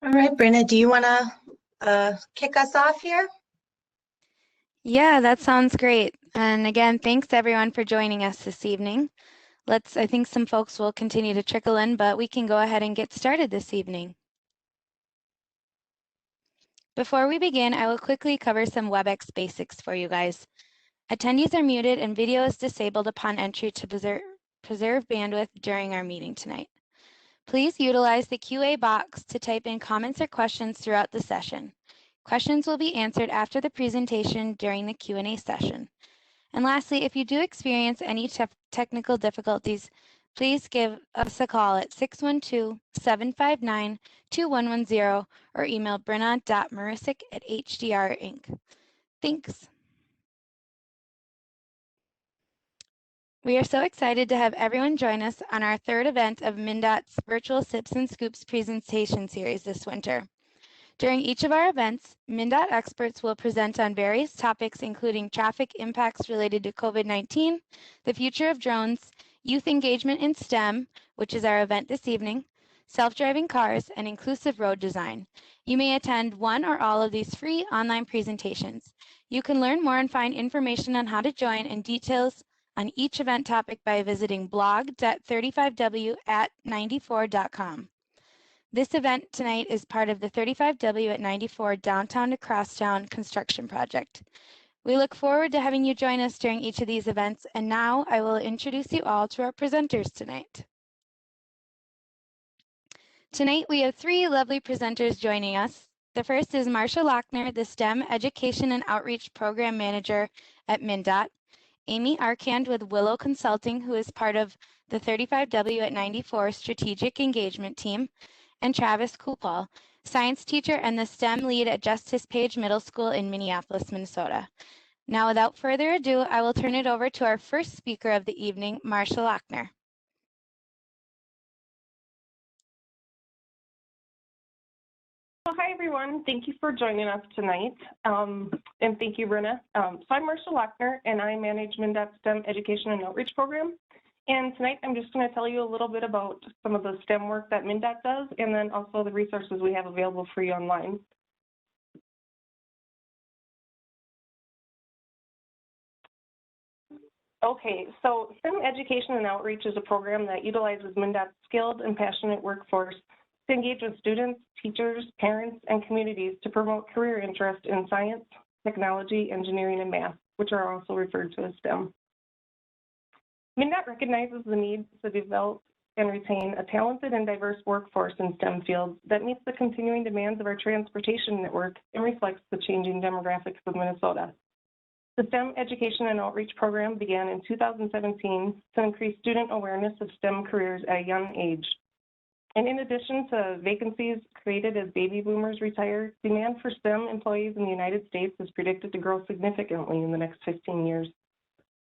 All right, Brenna, do you want to kick us off here? Yeah, that sounds great. And again, thanks everyone for joining us this evening. I think some folks will continue to trickle in, but we can go ahead and get started this evening. Before we begin, I will quickly cover some WebEx basics for you guys. Attendees are muted and video is disabled upon entry to preserve bandwidth during our meeting tonight. Please utilize the QA box to type in comments or questions throughout the session. Questions will be answered after the presentation during the Q&A session. And lastly, if you do experience any technical difficulties, please give us a call at 612-759-2110 or email brenna.marisic@hdr.inc. Thanks. We are so excited to have everyone join us on our third event of MnDOT's virtual Sips and Scoops presentation series this winter. During each of our events, MnDOT experts will present on various topics including traffic impacts related to COVID-19, the future of drones, youth engagement in STEM, which is our event this evening, self-driving cars, and inclusive road design. You may attend one or all of these free online presentations. You can learn more and find information on how to join and details on each event topic by visiting blog.35w@94.com. This event tonight is part of the 35W at 94 Downtown to Crosstown construction project. We look forward to having you join us during each of these events, and now I will introduce you all to our presenters tonight. Tonight we have three lovely presenters joining us. The first is Marsha Lochner, the STEM Education and Outreach Program Manager at MnDOT. Amy Arkand with Willow Consulting, who is part of the 35W at 94 Strategic Engagement Team, and Travis Kupal, science teacher and the STEM lead at Justice Page Middle School in Minneapolis, Minnesota. Now, without further ado, I will turn it over to our first speaker of the evening, Marsha Lochner. So hi, everyone. Thank you for joining us tonight. And thank you, Brenna. So I'm Marsha Lochner, and I manage MnDOT's STEM Education and Outreach Program. And tonight, I'm just going to tell you a little bit about some of the STEM work that MnDOT does, and then also the resources we have available for you online. Okay, so STEM Education and Outreach is a program that utilizes MnDOT's skilled and passionate workforce to engage with students, teachers, parents, and communities to promote career interest in science, technology, engineering, and math, which are also referred to as STEM. MnDOT recognizes the need to develop and retain a talented and diverse workforce in STEM fields that meets the continuing demands of our transportation network and reflects the changing demographics of Minnesota. The STEM Education and Outreach Program began in 2017 to increase student awareness of STEM careers at a young age. And in addition to vacancies created as baby boomers retire, demand for STEM employees in the United States is predicted to grow significantly in the next 15 years.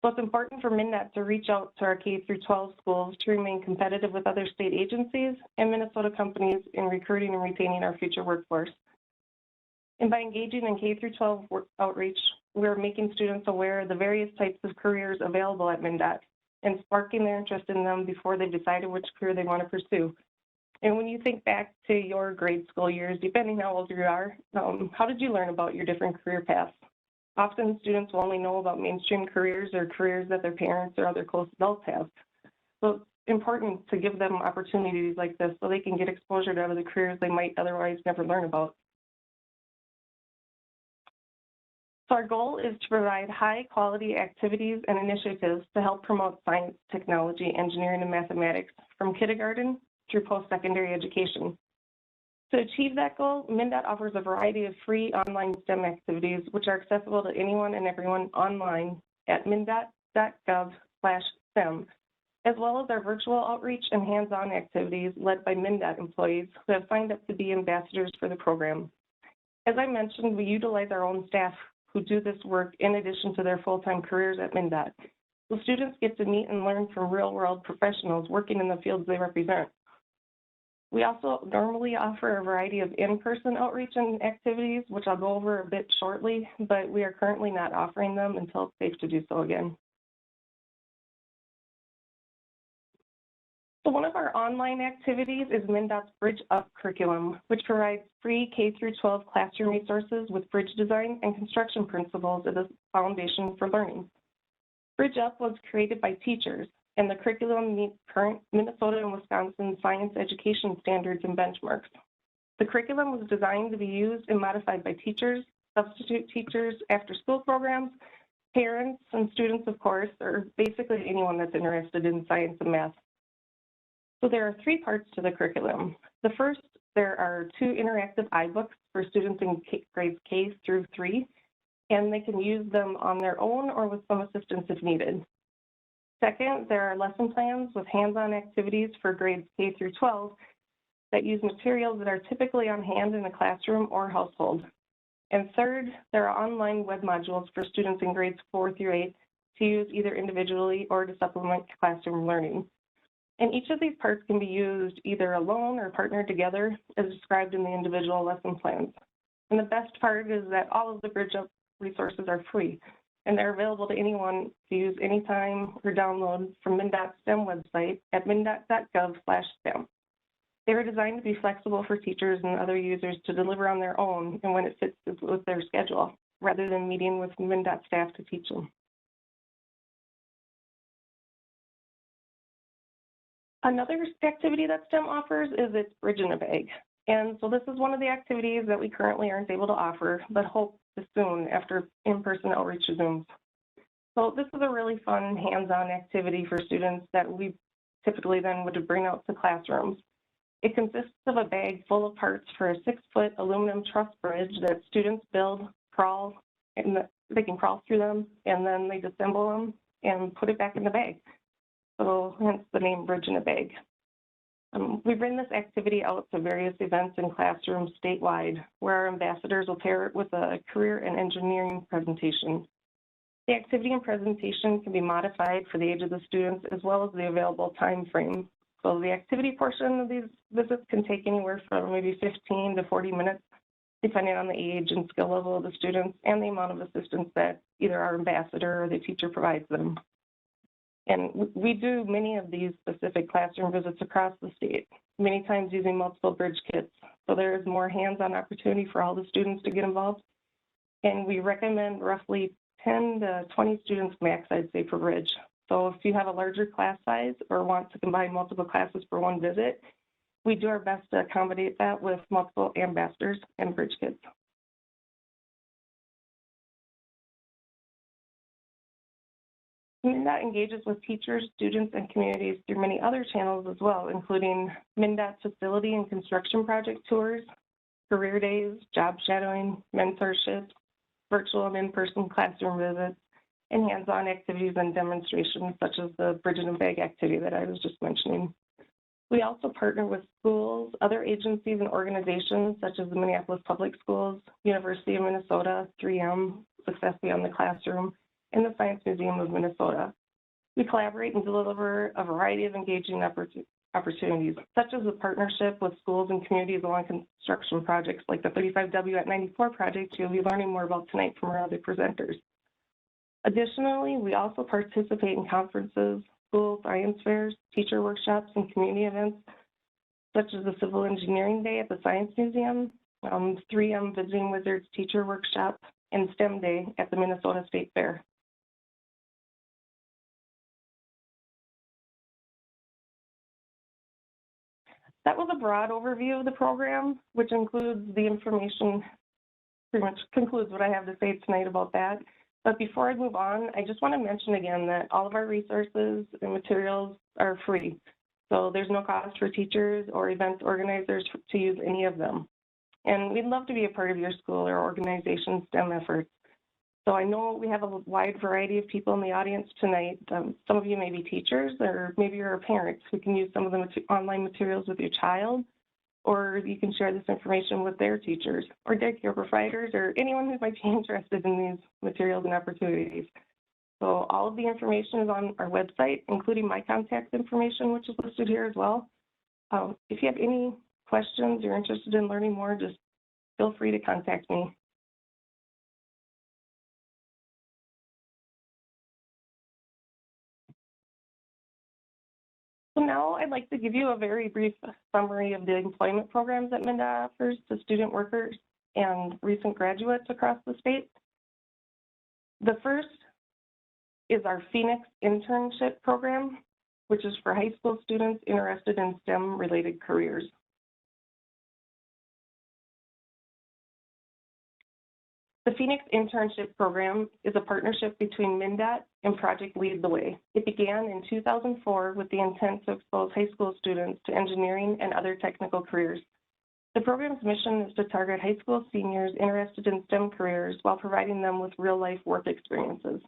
So it's important for MnDOT to reach out to our K-12 schools to remain competitive with other state agencies and Minnesota companies in recruiting and retaining our future workforce. And by engaging in K-12 outreach, we're making students aware of the various types of careers available at MnDOT and sparking their interest in them before they've decided which career they want to pursue. And when you think back to your grade school years, depending how old you are, how did you learn about your different career paths? Often students will only know about mainstream careers or careers that their parents or other close adults have. So it's important to give them opportunities like this so they can get exposure to other careers they might otherwise never learn about. So our goal is to provide high quality activities and initiatives to help promote science, technology, engineering, and mathematics from kindergarten through post-secondary education. To achieve that goal, MnDOT offers a variety of free online STEM activities which are accessible to anyone and everyone online at mndot.gov/STEM, as well as our virtual outreach and hands-on activities led by MnDOT employees who have signed up to be ambassadors for the program. As I mentioned, we utilize our own staff who do this work in addition to their full-time careers at MnDOT. So students get to meet and learn from real-world professionals working in the fields they represent. We also normally offer a variety of in-person outreach and activities, which I'll go over a bit shortly, but we are currently not offering them until it's safe to do so again. So one of our online activities is MnDOT's Bridge Up curriculum, which provides free K-12 classroom resources with bridge design and construction principles as a foundation for learning. Bridge Up was created by teachers, and the curriculum meets current Minnesota and Wisconsin science education standards and benchmarks. The curriculum was designed to be used and modified by teachers, substitute teachers, after-school programs, parents, and students, of course, or basically anyone that's interested in science and math. So there are 3 parts to the curriculum. The first, there are 2 interactive iBooks for students in grades K through 3, and they can use them on their own or with some assistance if needed. Second, there are lesson plans with hands-on activities for grades K through 12 that use materials that are typically on hand in a classroom or household. And third, there are online web modules for students in grades 4 through 8 to use either individually or to supplement classroom learning. And each of these parts can be used either alone or partnered together as described in the individual lesson plans. And the best part is that all of the Bridge Up resources are free, and they're available to anyone to use anytime or download from MnDOT's STEM website at mndot.gov/STEM. They were designed to be flexible for teachers and other users to deliver on their own and when it fits with their schedule, rather than meeting with MnDOT staff to teach them. Another activity that STEM offers is its Bridge in a Bag. And so this is one of the activities that we currently aren't able to offer, but hope to soon after in-person outreach resumes. So this is a really fun hands-on activity for students that we typically then would bring out to classrooms. It consists of a bag full of parts for a 6-foot aluminum truss bridge that students build, crawl, and they can crawl through them, and then they disassemble them and put it back in the bag. So hence the name Bridge in a Bag. We bring this activity out to various events and classrooms statewide, where our ambassadors will pair it with a career and engineering presentation. The activity and presentation can be modified for the age of the students as well as the available time frame. So the activity portion of these visits can take anywhere from maybe 15 to 40 minutes, depending on the age and skill level of the students and the amount of assistance that either our ambassador or the teacher provides them. And we do many of these specific classroom visits across the state, many times using multiple bridge kits. So there is more hands-on opportunity for all the students to get involved. And we recommend roughly 10 to 20 students max, I'd say, per bridge. So if you have a larger class size or want to combine multiple classes for one visit, we do our best to accommodate that with multiple ambassadors and bridge kits. MnDOT engages with teachers, students, and communities through many other channels as well, including MnDOT facility and construction project tours, career days, job shadowing, mentorships, virtual and in-person classroom visits, and hands-on activities and demonstrations such as the Bridge in a Bag activity that I was just mentioning. We also partner with schools, other agencies and organizations such as the Minneapolis Public Schools, University of Minnesota, 3M, Success Beyond the Classroom, and the Science Museum of Minnesota. We collaborate and deliver a variety of engaging opportunities, such as a partnership with schools and communities along construction projects like the 35W at 94 project you'll be learning more about tonight from our other presenters. Additionally, we also participate in conferences, school science fairs, teacher workshops, and community events, such as the Civil Engineering Day at the Science Museum, 3M Visiting Wizards Teacher Workshop, and STEM Day at the Minnesota State Fair. That was a broad overview of the program, which includes the information, pretty much concludes what I have to say tonight about that. But before I move on, I just want to mention again that all of our resources and materials are free. So there's no cost for teachers or event organizers to use any of them. And we'd love to be a part of your school or organization's STEM efforts. So I know we have a wide variety of people in the audience tonight. Some of you may be teachers, or maybe you're parents who can use some of the online materials with your child, or you can share this information with their teachers or daycare providers or anyone who might be interested in these materials and opportunities. So all of the information is on our website, including my contact information, which is listed here as well. If you have any questions, you're interested in learning more, just feel free to contact me. So now I'd like to give you a very brief summary of the employment programs that MnDOT offers to student workers and recent graduates across the state. The first is our Phoenix internship program, which is for high school students interested in STEM-related careers. The Phoenix internship program is a partnership between MnDOT and Project Lead the Way. It began in 2004 with the intent to expose high school students to engineering and other technical careers. The program's mission is to target high school seniors interested in STEM careers while providing them with real-life work experiences.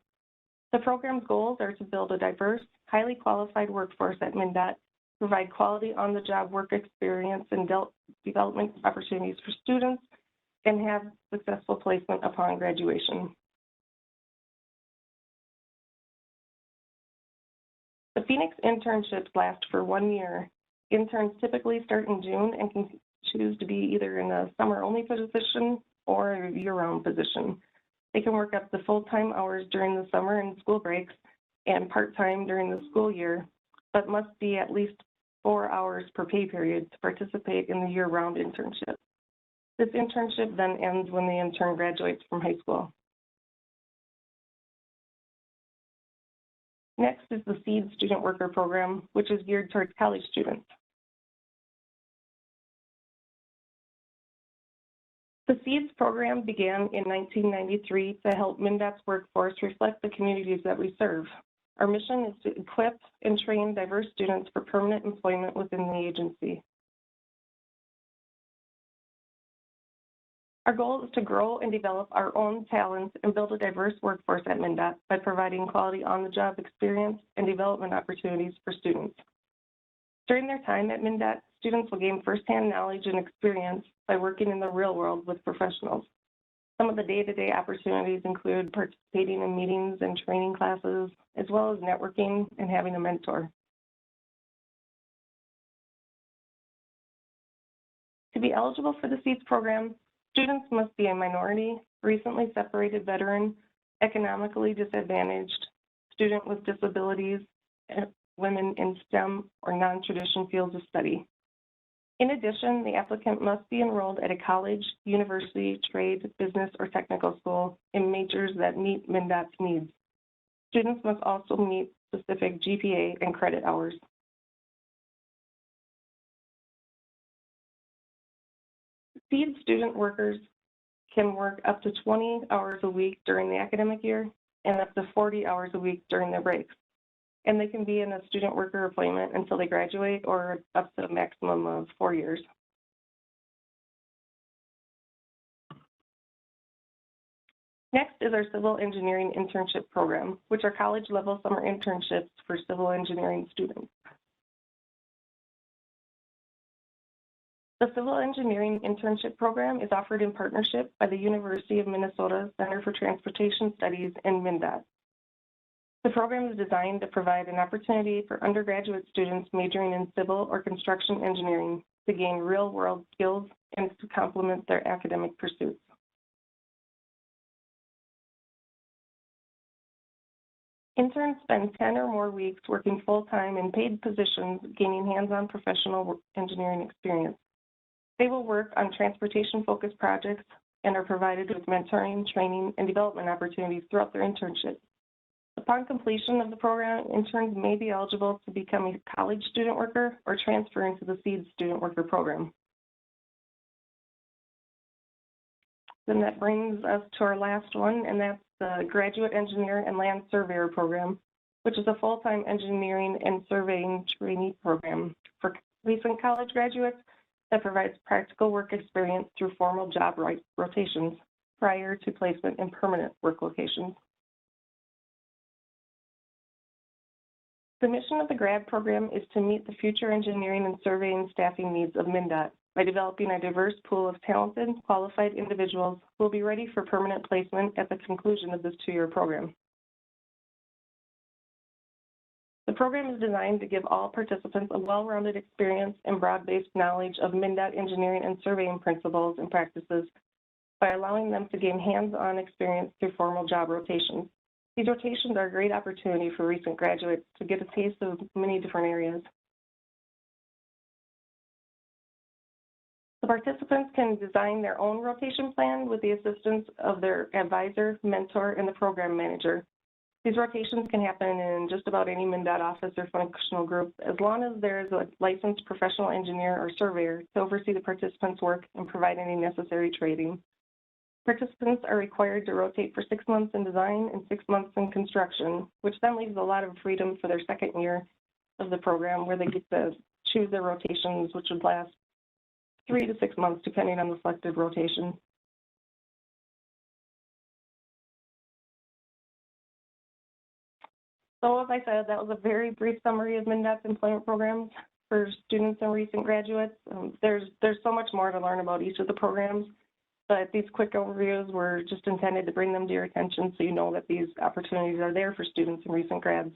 The program's goals are to build a diverse, highly qualified workforce at MnDOT, provide quality on-the-job work experience and development opportunities for students, and have successful placement upon graduation. The Phoenix internships last for 1 year. Interns typically start in June and can choose to be either in a summer-only position or a year-round position. They can work up to full-time hours during the summer and school breaks and part-time during the school year, but must be at least 4 hours per pay period to participate in the year-round internship. This internship then ends when the intern graduates from high school. Next is the SEED Student Worker Program, which is geared towards college students. The SEEDS program began in 1993 to help MnDOT's workforce reflect the communities that we serve. Our mission is to equip and train diverse students for permanent employment within the agency. Our goal is to grow and develop our own talents and build a diverse workforce at MnDOT by providing quality on-the-job experience and development opportunities for students. During their time at MnDOT, students will gain firsthand knowledge and experience by working in the real world with professionals. Some of the day-to-day opportunities include participating in meetings and training classes, as well as networking and having a mentor. To be eligible for the SEEDS program, students must be a minority, recently separated veteran, economically disadvantaged, student with disabilities, women in STEM or non-traditional fields of study. In addition, the applicant must be enrolled at a college, university, trade, business, or technical school in majors that meet MnDOT's needs. Students must also meet specific GPA and credit hours. SEED student workers can work up to 20 hours a week during the academic year and up to 40 hours a week during their breaks. And they can be in a student worker employment until they graduate or up to a maximum of 4 years. Next is our civil engineering internship program, which are college-level summer internships for civil engineering students. The Civil Engineering Internship Program is offered in partnership by the University of Minnesota Center for Transportation Studies and MnDOT. The program is designed to provide an opportunity for undergraduate students majoring in civil or construction engineering to gain real-world skills and to complement their academic pursuits. Interns spend 10 or more weeks working full-time in paid positions, gaining hands-on professional engineering experience. They will work on transportation-focused projects and are provided with mentoring, training, and development opportunities throughout their internship. Upon completion of the program, interns may be eligible to become a college student worker or transfer into the SEED student worker program. Then that brings us to our last one, and that's the Graduate Engineer and Land Surveyor Program, which is a full-time engineering and surveying trainee program for recent college graduates that provides practical work experience through formal job rotations prior to placement in permanent work locations. The mission of the grad program is to meet the future engineering and surveying staffing needs of MnDOT by developing a diverse pool of talented, qualified individuals who will be ready for permanent placement at the conclusion of this 2-year program. The program is designed to give all participants a well-rounded experience and broad-based knowledge of MnDOT engineering and surveying principles and practices by allowing them to gain hands-on experience through formal job rotations. These rotations are a great opportunity for recent graduates to get a taste of many different areas. The participants can design their own rotation plan with the assistance of their advisor, mentor, and the program manager. These rotations can happen in just about any MnDOT office or functional group, as long as there is a licensed professional engineer or surveyor to oversee the participants' work and provide any necessary training. Participants are required to rotate for 6 months in design and 6 months in construction, which then leaves a lot of freedom for their second year of the program, where they get to choose their rotations, which would last 3 to 6 months, depending on the selected rotation. So as I said, that was a very brief summary of MnDOT's employment programs for students and recent graduates. There's so much more to learn about each of the programs, but these quick overviews were just intended to bring them to your attention so you know that these opportunities are there for students and recent grads.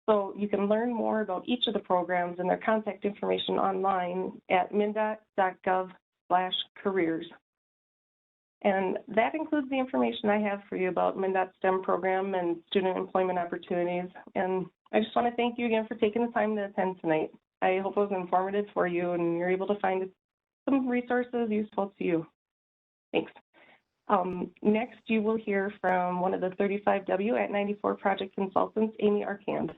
So you can learn more about each of the programs and their contact information online at mndot.gov/careers. And that includes the information I have for you about MnDOT STEM program and student employment opportunities. And I just want to thank you again for taking the time to attend tonight. I hope it was informative for you and you're able to find some resources useful to you. Thanks. Next, you will hear from one of the 35W at 94 project consultants, Amy Arcand.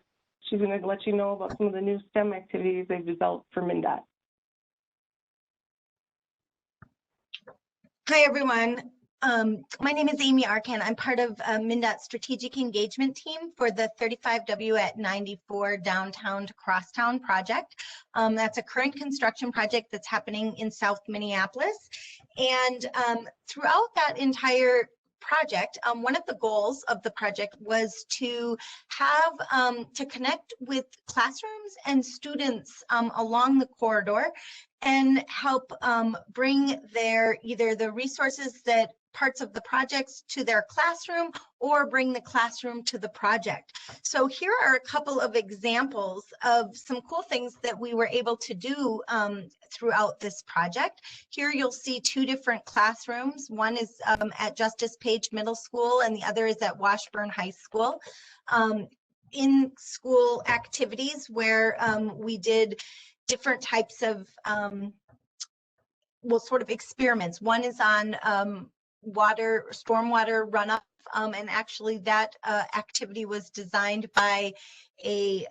She's going to let you know about some of the new STEM activities they've developed for MnDOT. Hi, everyone. My name is Amy Arcand. I'm part of MnDOT's strategic engagement team for the 35W at 94 downtown to crosstown project. That's a current construction project that's happening in South Minneapolis. And throughout that entire project, one of the goals of the project was to have to connect with classrooms and students along the corridor and help bring either the resources that parts of the projects to their classroom or bring the classroom to the project. So here are a couple of examples of some cool things that we were able to do throughout this project. Here you'll see 2 different classrooms. One is at Justice Page Middle School and the other is at Washburn High School. In school activities where we did different types of sort of experiments. One is on stormwater runoff, and actually that activity was designed by a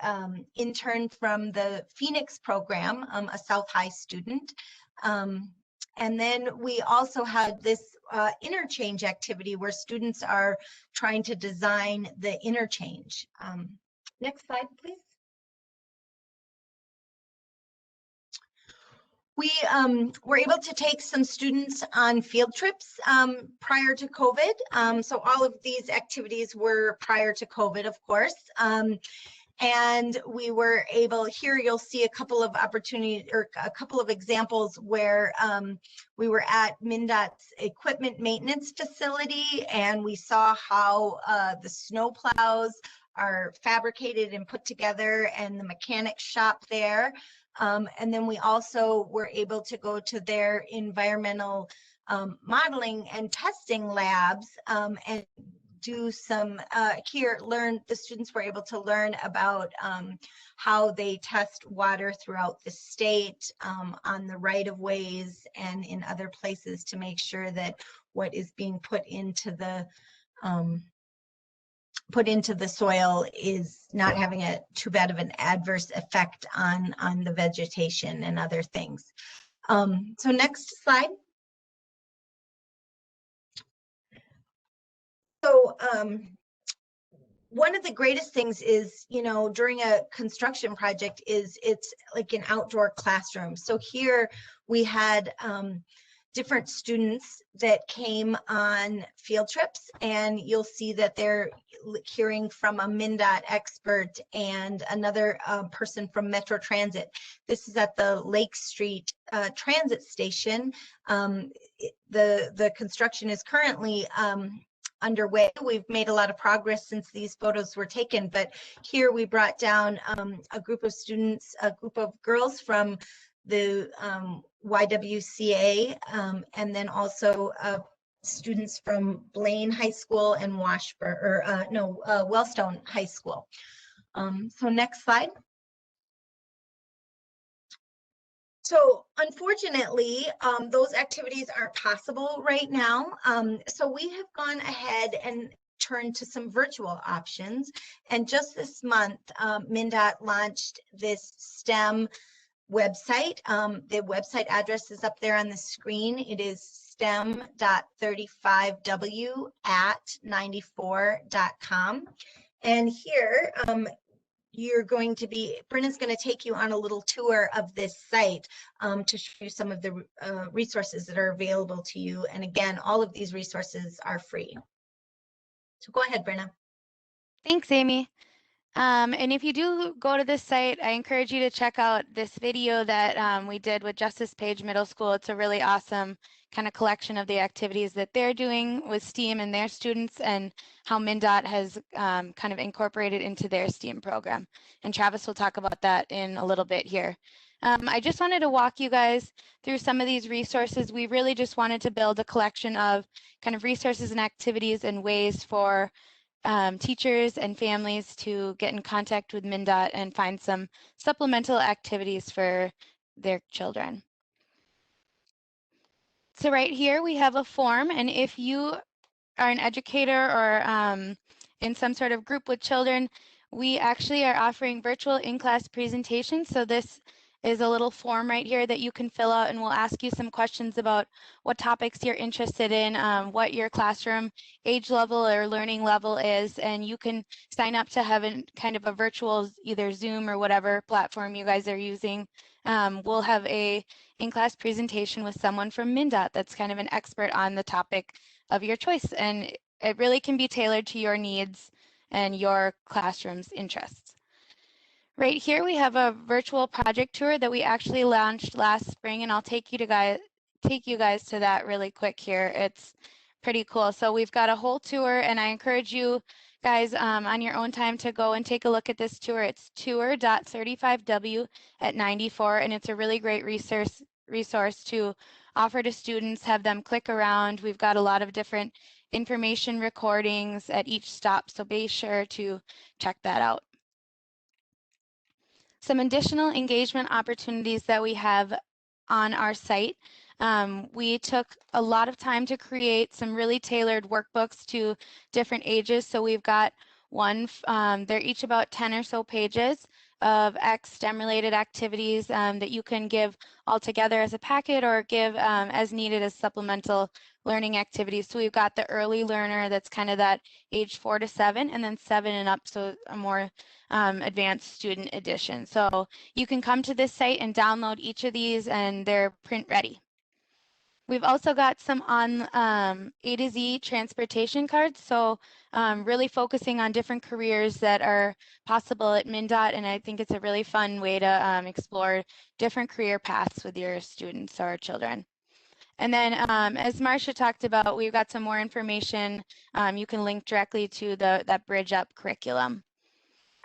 intern from the Phoenix program, a South High student. And then we also had this interchange activity where students are trying to design the interchange. Next slide, please. We were able to take some students on field trips prior to COVID. So all of these activities were prior to COVID, of course. And we were able, here you'll see a couple of opportunities or a couple of examples where we were at MnDOT's equipment maintenance facility and we saw how the snow plows are fabricated and put together and the mechanic shop there. And then we also were able to go to their environmental modeling and testing labs and do some the students were able to learn about how they test water throughout the state on the right of ways and in other places to make sure that what is being put into the soil is not having too bad of an adverse effect on the vegetation and other things. So next slide. So one of the greatest things is, during a construction project is it's like an outdoor classroom. So here we had different students that came on field trips, and you'll see that they're hearing from a MnDOT expert and another person from Metro Transit. This is at the Lake Street Transit Station. The construction is currently underway. We've made a lot of progress since these photos were taken, but here we brought down a group of students, a group of girls from the YWCA, and then also students from Blaine High School and Wellstone High School. So next slide. So unfortunately, those activities aren't possible right now. So we have gone ahead and turned to some virtual options. And just this month, MnDOT launched this STEM website. The website address is up there on the screen. It is stem.35w@94.com. And here, Brenna's going to take you on a little tour of this site to show you some of the resources that are available to you. And again, all of these resources are free. So go ahead, Brenna. Thanks, Amy. And if you do go to this site, I encourage you to check out this video that we did with Justice Page Middle School. It's a really awesome kind of collection of the activities that they're doing with STEAM and their students and how MnDOT has kind of incorporated into their STEAM program. And Travis will talk about that in a little bit here. I just wanted to walk you guys through some of these resources. We really just wanted to build a collection of kind of resources and activities and ways for teachers and families to get in contact with MnDOT and find some supplemental activities for their children. So right here we have a form, and if you are an educator or in some sort of group with children, we actually are offering virtual in-class presentations. So this is a little form right here that you can fill out, and we'll ask you some questions about what topics you're interested in, what your classroom age level or learning level is, and you can sign up to have kind of a virtual, either Zoom or whatever platform you guys are using. We'll have a in-class presentation with someone from MnDOT that's kind of an expert on the topic of your choice, and it really can be tailored to your needs and your classroom's interests. Right here we have a virtual project tour that we actually launched last spring, and I'll take you guys to that really quick here. It's pretty cool. So we've got a whole tour, and I encourage you guys on your own time to go and take a look at this tour. It's tour.35w@94, and it's a really great resource to offer to students, have them click around. We've got a lot of different information recordings at each stop, so be sure to check that out. Some additional engagement opportunities that we have on our site. We took a lot of time to create some really tailored workbooks to different ages. So we've got one, they're each about 10 or so pages of STEM related activities that you can give all together as a packet or give as needed as supplemental learning activities. So we've got the early learner, that's kind of that age 4 to 7, and then 7 and up, so a more advanced student edition. So you can come to this site and download each of these, and they're print ready. We've also got some on A to Z transportation cards, so really focusing on different careers that are possible at MnDOT, and I think it's a really fun way to explore different career paths with your students or children. And then as Marcia talked about, we've got some more information. You can link directly to that Bridge Up curriculum.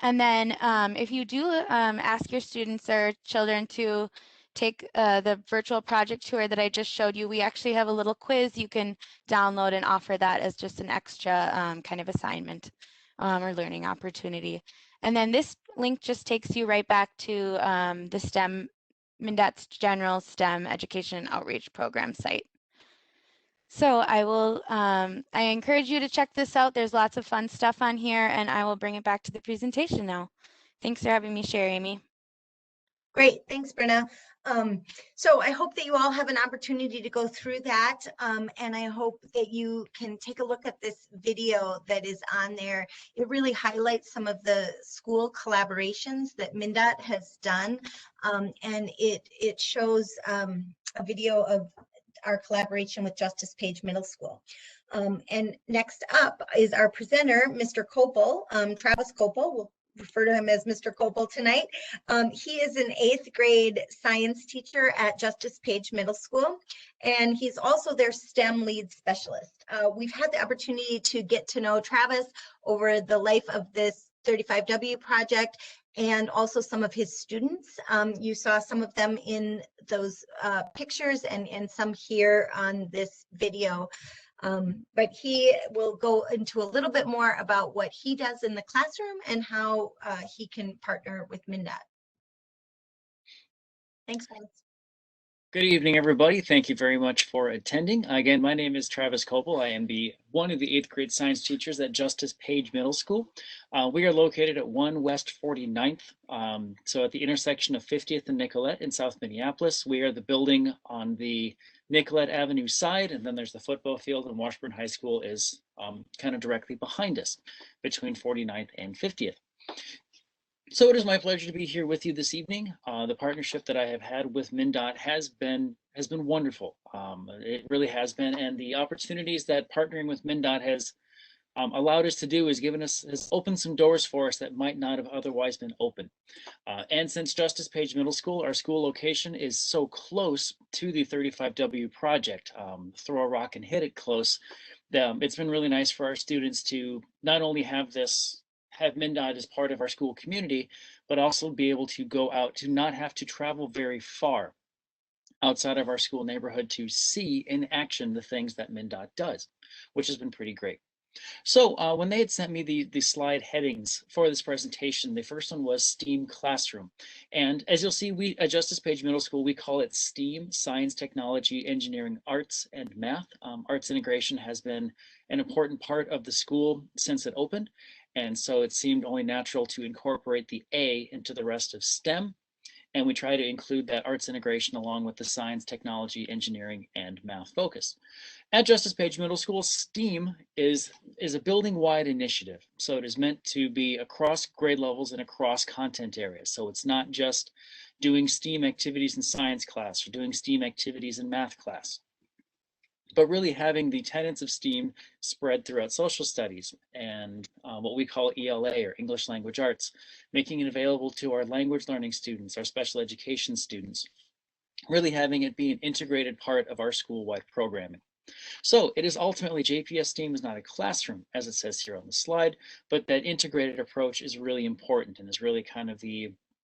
And then if you do ask your students or children to take the virtual project tour that I just showed you, we actually have a little quiz you can download and offer that as just an extra kind of assignment or learning opportunity. And then this link just takes you right back to the MnDOT's general STEM education and outreach program site. So I encourage you to check this out. There's lots of fun stuff on here, and I will bring it back to the presentation now. Thanks for having me share, Amy. Great, thanks, Brenna. So I hope that you all have an opportunity to go through that, and I hope that you can take a look at this video that is on there. It really highlights some of the school collaborations that MnDOT has done, and it shows a video of our collaboration with Justice Page Middle School. And next up is our presenter, Mr. Kopel, Travis Kopel. We'll refer to him as Mr. Kopel tonight. He is an 8th grade science teacher at Justice Page Middle School, and he's also their STEM lead specialist. We've had the opportunity to get to know Travis over the life of this 35W project, and also some of his students. You saw some of them in those pictures and some here on this video. But he will go into a little bit more about what he does in the classroom and how he can partner with MnDOT. Thanks, guys. Good evening, everybody. Thank you very much for attending. Again, my name is Travis Copel. I am one of the 8th grade science teachers at Justice Page Middle School. We are located at 1 West 49th, so at the intersection of 50th and Nicollet in South Minneapolis. We are the building on the Nicollet Avenue side, and then there's the football field, and Washburn High School is kind of directly behind us between 49th and 50th. So it is my pleasure to be here with you this evening. The partnership that I have had with MnDOT has been wonderful. It really has been, and the opportunities that partnering with MnDOT has allowed us to do has opened some doors for us that might not have otherwise been open. And since Justice Page Middle School, our school location is so close to the 35W project, throw a rock and hit it close, it's been really nice for our students to not only have MnDOT as part of our school community, but also be able to go out, to not have to travel very far outside of our school neighborhood to see in action the things that MnDOT does, which has been pretty great. So when they had sent me the slide headings for this presentation, the first one was STEAM Classroom. And as you'll see, we at Justice Page Middle School, we call it STEAM, Science, Technology, Engineering, Arts, and Math. Arts integration has been an important part of the school since it opened. And so it seemed only natural to incorporate the A into the rest of STEM. And we try to include that arts integration along with the science, technology, engineering, and math focus. At Justice Page Middle School, STEAM is a building-wide initiative. So it is meant to be across grade levels and across content areas. So it's not just doing STEAM activities in science class or doing STEAM activities in math class, but really having the tenets of STEAM spread throughout social studies and what we call ELA, or English Language Arts, making it available to our language learning students, our special education students, really having it be an integrated part of our school-wide programming. So it is ultimately, JPS STEAM is not a classroom, as it says here on the slide, but that integrated approach is really important and is really kind of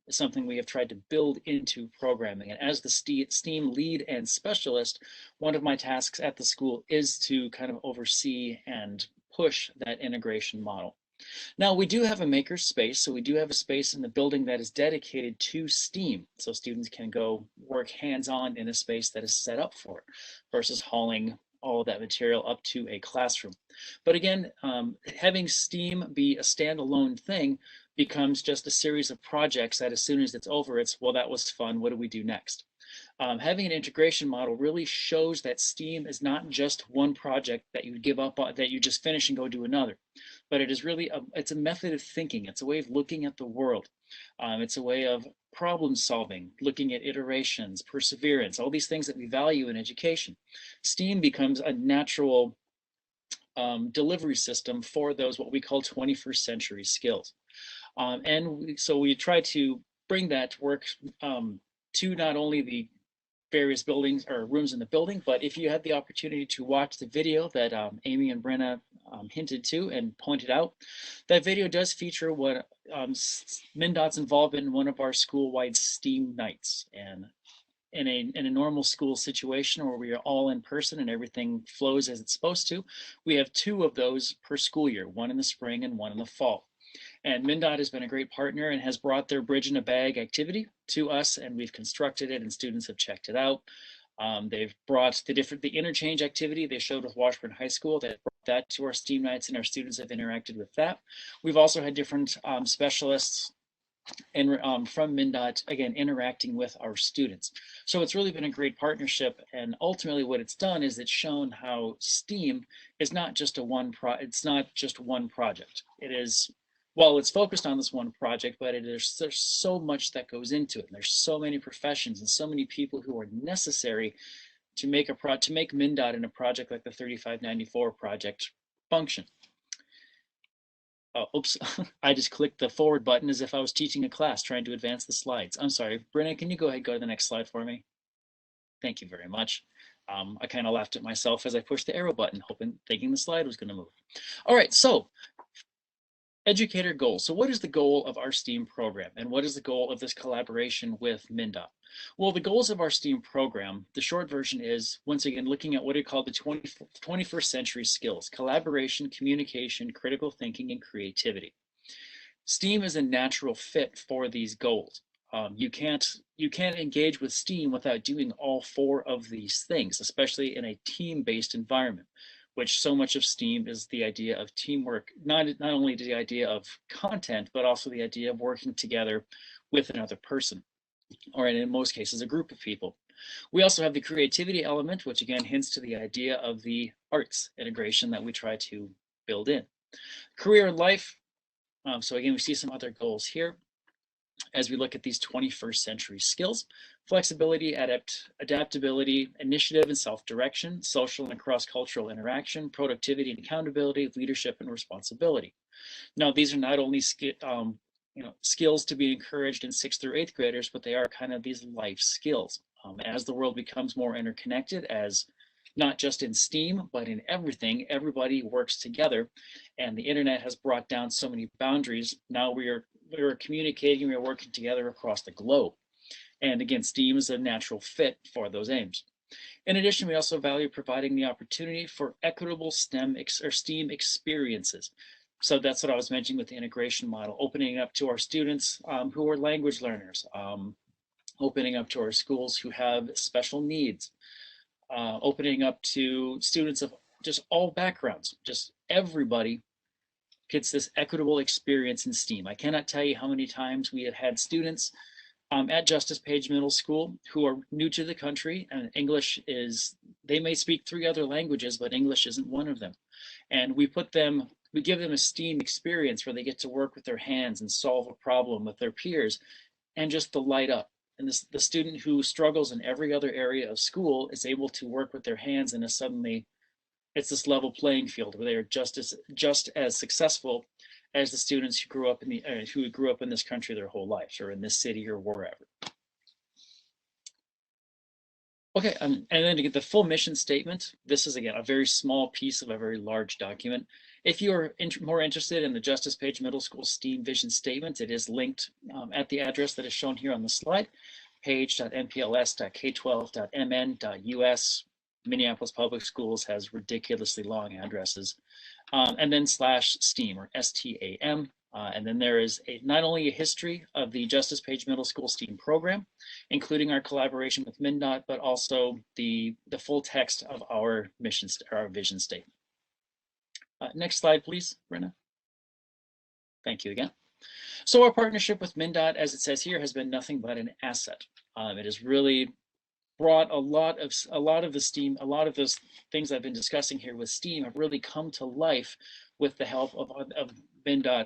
something we have tried to build into programming. And as the STEAM lead and specialist, one of my tasks at the school is to kind of oversee and push that integration model. Now, we do have a maker space, so we do have a space in the building that is dedicated to STEAM, so students can go work hands-on in a space that is set up for it, versus hauling all of that material up to a classroom. But again, having STEAM be a standalone thing becomes just a series of projects that as soon as it's over, it's, well, that was fun, what do we do next? Having an integration model really shows that STEAM is not just one project that you give up on, that you just finish and go do another, but it is really it's a method of thinking. It's a way of looking at the world. It's a way of problem solving, looking at iterations, perseverance, all these things that we value in education. STEAM becomes a natural delivery system for those what we call 21st century skills. So we try to bring that work to not only the various buildings or rooms in the building, but if you had the opportunity to watch the video that Amy and Brenna hinted to and pointed out, that video does feature what MnDOT's involvement in one of our school-wide STEAM nights. And in a normal school situation where we are all in person and everything flows as it's supposed to, we have 2 of those per school year, one in the spring and one in the fall. And MnDOT has been a great partner and has brought their Bridge in a Bag activity to us, and we've constructed it and students have checked it out. They've brought the interchange activity they showed with Washburn High School. They brought that to our STEAM nights and our students have interacted with that. We've also had different specialists and from MnDOT, again, interacting with our students. So it's really been a great partnership, and ultimately what it's done is it's shown how STEAM is not just one project. It is, well, it's focused on this one project, but there's so much that goes into it. And there's so many professions and so many people who are necessary to make MnDOT in a project like the 3594 project function. Oh, oops, I just clicked the forward button as if I was teaching a class trying to advance the slides. I'm sorry, Brenna, can you go ahead and go to the next slide for me? Thank you very much. I kind of laughed at myself as I pushed the arrow button, thinking the slide was going to move. All right, so educator goals. So what is the goal of our STEAM program, and what is the goal of this collaboration with MnDOT? Well, the goals of our STEAM program, the short version is, once again, looking at what are called the 21st century skills: collaboration, communication, critical thinking, and creativity. STEAM is a natural fit for these goals. You can't engage with STEAM without doing all four of these things, especially in a team-based environment, which so much of STEAM is the idea of teamwork, not only the idea of content, but also the idea of working together with another person, or in most cases, a group of people. We also have the creativity element, which again hints to the idea of the arts integration that we try to build in. Career and life. So again, we see some other goals here as we look at these 21st century skills: flexibility, adaptability, initiative and self-direction, social and cross-cultural interaction, productivity and accountability, leadership and responsibility. Now, these are not only skills to be encouraged in 6th through 8th graders, but they are kind of these life skills. As the world becomes more interconnected, as not just in STEAM, but in everything, everybody works together, and the internet has brought down so many boundaries. Now we're communicating, we're working together across the globe. And again, STEAM is a natural fit for those aims. In addition, we also value providing the opportunity for equitable STEAM experiences. So that's what I was mentioning with the integration model, opening up to our students who are language learners, opening up to our schools who have special needs, opening up to students of just all backgrounds. Just everybody gets this equitable experience in STEAM. I cannot tell you how many times we have had students at Justice Page Middle School who are new to the country, and English is, they may speak 3 other languages, but English isn't one of them. And we give them a STEAM experience where they get to work with their hands and solve a problem with their peers and just to light up. And the student who struggles in every other area of school is able to work with their hands, and suddenly it's this level playing field where they are just as successful as the students who grew up in this country their whole lives, or in this city, or wherever. Okay, and then to get the full mission statement, this is again a very small piece of a very large document. If you are more interested in the Justice Page Middle School STEAM vision statement, it is linked at the address that is shown here on the slide, page.mpls.k12.mn.us. Minneapolis Public Schools has ridiculously long addresses. And then /STEAM, or STAM. And then there is not only a history of the Justice Page Middle School STEAM program, including our collaboration with MnDOT, but also the full text of our vision statement. Next slide, please, Brenna. Thank you again. So our partnership with MnDOT, as it says here, has been nothing but an asset. It has really brought a lot of the STEAM, a lot of those things I've been discussing here with STEAM have really come to life with the help of MnDOT,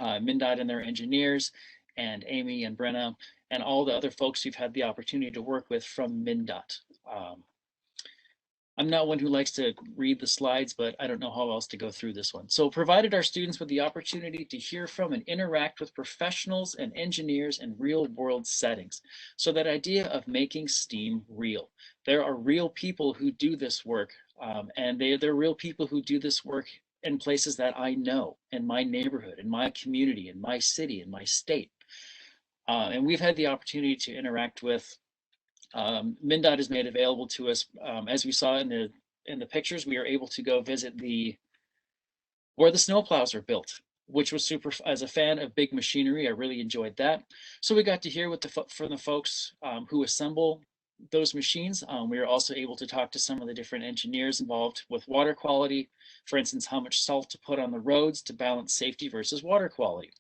MnDOT and their engineers, and Amy and Brenna, and all the other folks we've had the opportunity to work with from MnDOT. I'm not one who likes to read the slides, but I don't know how else to go through this one. So provided our students with the opportunity to hear from and interact with professionals and engineers in real world settings. So that idea of making STEAM real. There are real people who do this work, and they're real people who do this work in places that I know, in my neighborhood, in my community, in my city, in my state. And we've had the opportunity to interact with MnDOT has made available to us, as we saw in the pictures. We are able to go visit where the snowplows are built, which was super. As a fan of big machinery, I really enjoyed that. So we got to hear from the folks who assemble those machines. We were also able to talk to some of the different engineers involved with water quality. For instance, how much salt to put on the roads to balance safety versus water quality.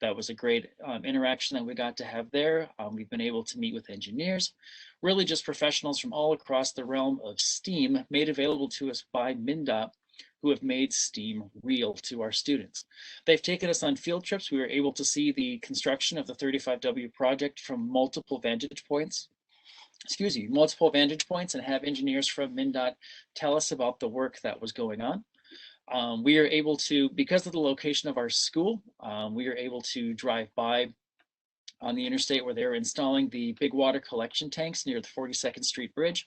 That was a great interaction that we got to have there. We've been able to meet with engineers, really just professionals from all across the realm of STEAM, made available to us by MnDOT, who have made STEAM real to our students. They've taken us on field trips. We were able to see the construction of the 35W project from multiple vantage points, and have engineers from MnDOT tell us about the work that was going on. We are able to, because of the location of our school, we are able to drive by on the interstate where they're installing the big water collection tanks near the 42nd Street Bridge,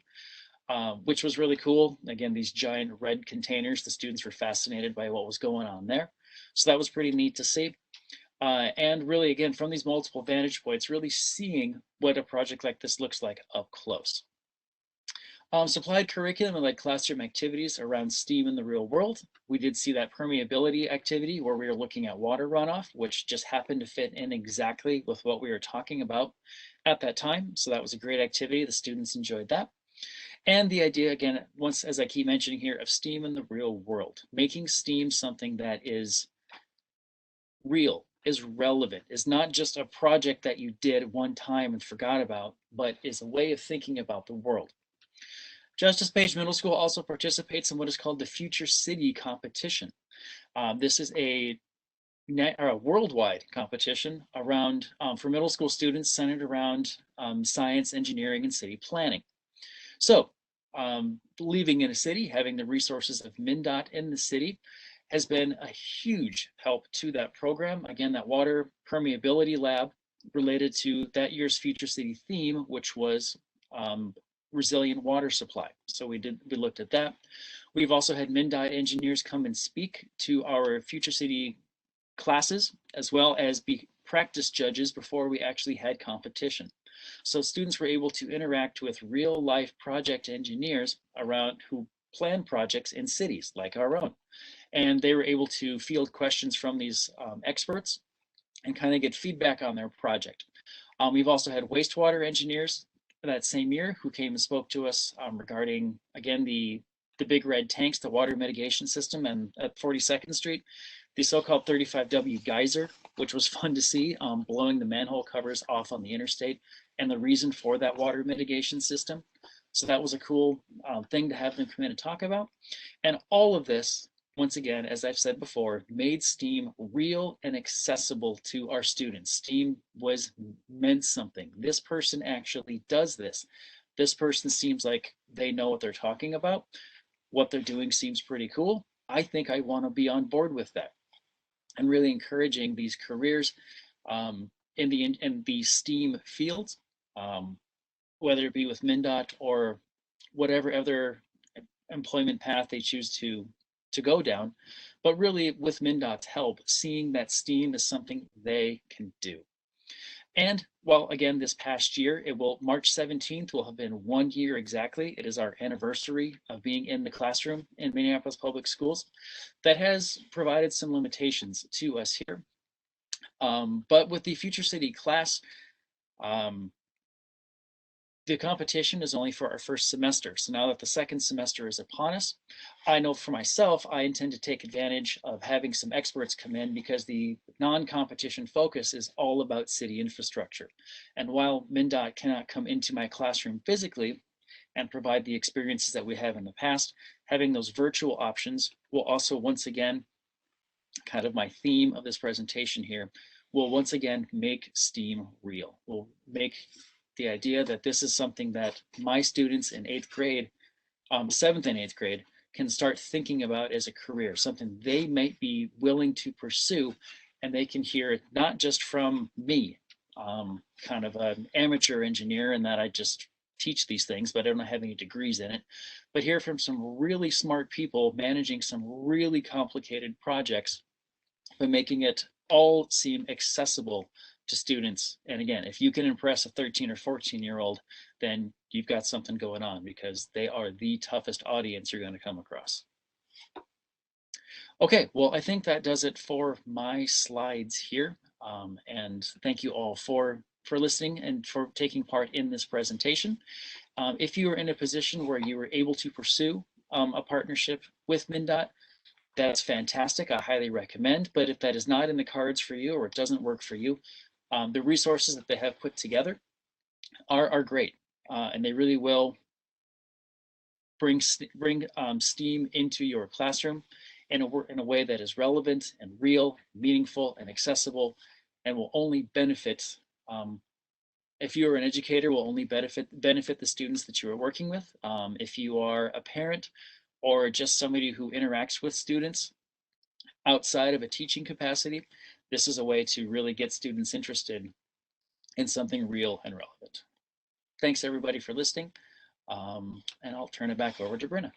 which was really cool. Again, these giant red containers, the students were fascinated by what was going on there. So that was pretty neat to see. And really, again, from these multiple vantage points, really seeing what a project like this looks like up close. Supplied curriculum and like classroom activities around STEAM in the real world. We did see that permeability activity where we were looking at water runoff, which just happened to fit in exactly with what we were talking about at that time. So that was a great activity. The students enjoyed that. And the idea, again, once as I keep mentioning here, of STEAM in the real world, making STEAM something that is real, is relevant, is not just a project that you did one time and forgot about, but is a way of thinking about the world. Justice Page Middle School also participates in what is called the Future City competition. This is a worldwide competition around for middle school students centered around science, engineering, and city planning. So living in a city, having the resources of MnDOT in the city has been a huge help to that program. Again, that water permeability lab related to that year's Future City theme, which was resilient water supply. So we looked at that. We've also had MnDOT engineers come and speak to our Future City classes, as well as be practice judges before we actually had competition. So students were able to interact with real life project engineers around who plan projects in cities like our own. And they were able to field questions from these experts and kind of get feedback on their project. We've also had wastewater engineers that same year who came and spoke to us regarding, again, the big red tanks, the water mitigation system, and at 42nd Street, the so-called 35W geyser, which was fun to see, blowing the manhole covers off on the interstate, and the reason for that water mitigation system. So that was a cool thing to have them come in and talk about. And all of this, once again, as I've said before, made STEAM real and accessible to our students. STEAM meant something. This person actually does this. This person seems like they know what they're talking about. What they're doing seems pretty cool. I think I want to be on board with that. And really encouraging these careers in the STEAM fields, whether it be with MnDOT or whatever other employment path they choose to go down, but really with MnDOT's help, seeing that STEAM is something they can do. And well, again, this past year, March 17th will have been 1 year exactly. It is our anniversary of being in the classroom in Minneapolis Public Schools. That has provided some limitations to us here. But with the Future City class, the competition is only for our first semester. So now that the second semester is upon us, I know for myself, I intend to take advantage of having some experts come in because the non-competition focus is all about city infrastructure. And while MnDOT cannot come into my classroom physically and provide the experiences that we have in the past, having those virtual options will also, once again, kind of my theme of this presentation here, will once again make STEAM real. Will make the idea that this is something that my students in 8th grade, 7th and 8th grade, can start thinking about as a career, something they might be willing to pursue, and they can hear it not just from me, kind of an amateur engineer, and that I just teach these things, but I don't have any degrees in it, but hear from some really smart people managing some really complicated projects, but making it all seem accessible to students. And again, if you can impress a 13 or 14-year-old, then you've got something going on because they are the toughest audience you're going to come across. Okay, well, I think that does it for my slides here. And thank you all for listening and for taking part in this presentation. If you are in a position where you were able to pursue a partnership with MnDOT, that's fantastic. I highly recommend. But if that is not in the cards for you or it doesn't work for you, the resources that they have put together are great, and they really will bring STEAM into your classroom in a way that is relevant and real, meaningful, and accessible, and will only benefit. If you are an educator, will only benefit the students that you are working with. If you are a parent or just somebody who interacts with students outside of a teaching capacity, this is a way to really get students interested in something real and relevant. Thanks everybody for listening, and I'll turn it back over to Brenna.